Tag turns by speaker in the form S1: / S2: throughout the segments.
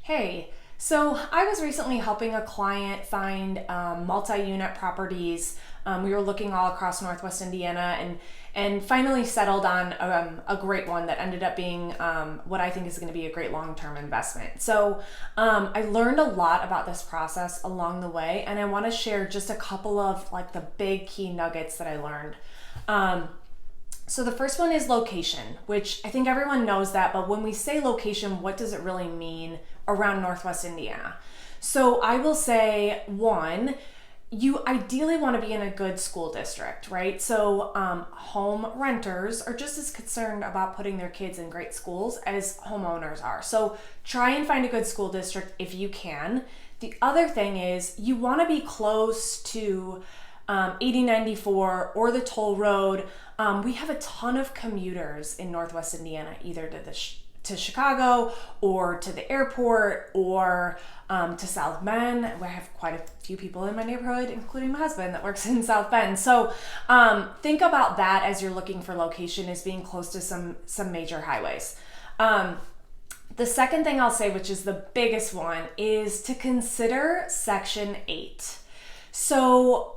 S1: Hey, so I was recently helping a client find multi-unit properties. We were looking all across Northwest Indiana and finally settled on a great one that ended up being what I think is going to be a great long-term investment. So I learned a lot about this process along the way, and I want to share just a couple of like the big key nuggets that I learned. So the first one is location, which I think everyone knows that, but when we say location, what does it really mean around Northwest Indiana? So I will say, one, you ideally want to be in a good school district, right? So home renters are just as concerned about putting their kids in great schools as homeowners are. So try and find a good school district if you can. The other thing is you want to be close to 8094 or the toll road. We have a ton of commuters in Northwest Indiana, either to Chicago or to the airport or to South Bend. I have quite a few people in my neighborhood, including my husband that works in South Bend. So think about that as you're looking for location, is being close to some major highways. The second thing I'll say, which is the biggest one, is to consider Section 8. So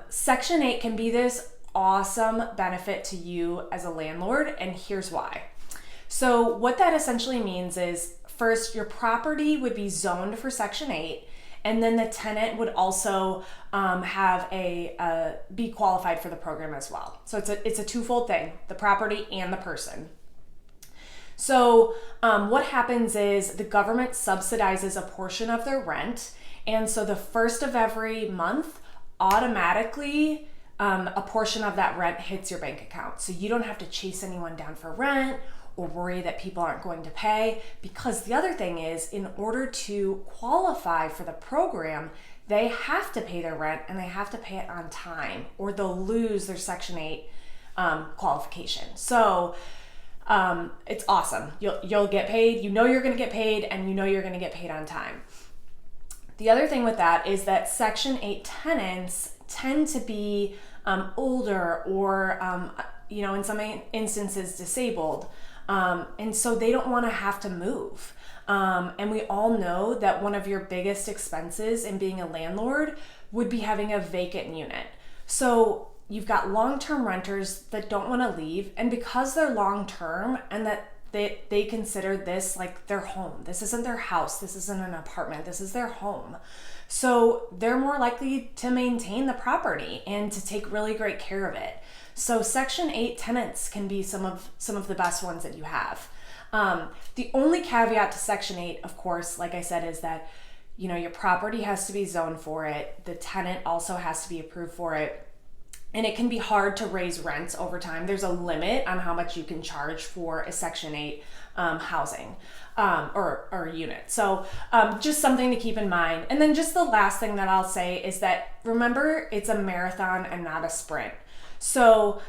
S1: Section 8 can be this awesome benefit to you as a landlord, and here's why. So what that essentially means is, first, your property would be zoned for Section 8, and then the tenant would also be qualified for the program as well. So it's a twofold thing, the property and the person. So what happens is the government subsidizes a portion of their rent, and so the first of every month, automatically, a portion of that rent hits your bank account. So you don't have to chase anyone down for rent or worry that people aren't going to pay. Because the other thing is, in order to qualify for the program, they have to pay their rent and they have to pay it on time, or they'll lose their Section 8 qualification. So it's awesome. You'll get paid. You know you're going to get paid, and you know you're going to get paid on time. The other thing with that is that Section 8 tenants tend to be older or, in some instances disabled. And so they don't want to have to move. And we all know that one of your biggest expenses in being a landlord would be having a vacant unit. So you've got long-term renters that don't want to leave, and because they're long-term and that they consider this like their home. This isn't their house. This isn't an apartment. This is their home. So they're more likely to maintain the property and to take really great care of it. So Section 8 tenants can be some of the best ones that you have. The only caveat to Section 8, of course, like I said, is that your property has to be zoned for it. The tenant also has to be approved for it. And it can be hard to raise rents over time. There's a limit on how much you can charge for a Section 8 housing or unit. So just something to keep in mind. And then just the last thing that I'll say is that, remember, it's a marathon and not a sprint. So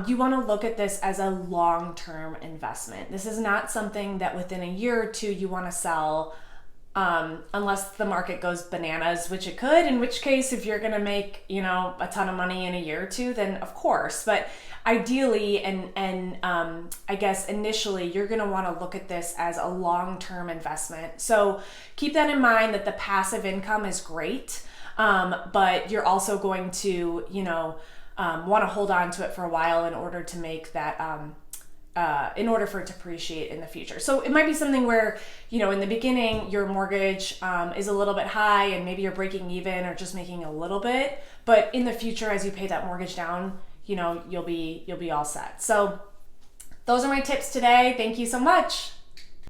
S1: you want to look at this as a long-term investment. This is not something that within a year or two you want to sell, unless the market goes bananas, which it could, in which case, if you're going to make, a ton of money in a year or two, then of course. But ideally, and I guess initially, you're going to want to look at this as a long-term investment. So keep that in mind, that the passive income is great, but you're also going to, want to hold on to it for a while in order to make that, in order for it to appreciate in the future. So it might be something where, in the beginning, your mortgage is a little bit high and maybe you're breaking even or just making a little bit, but in the future, as you pay that mortgage down, you'll be all set. So those are my tips today. Thank you so much.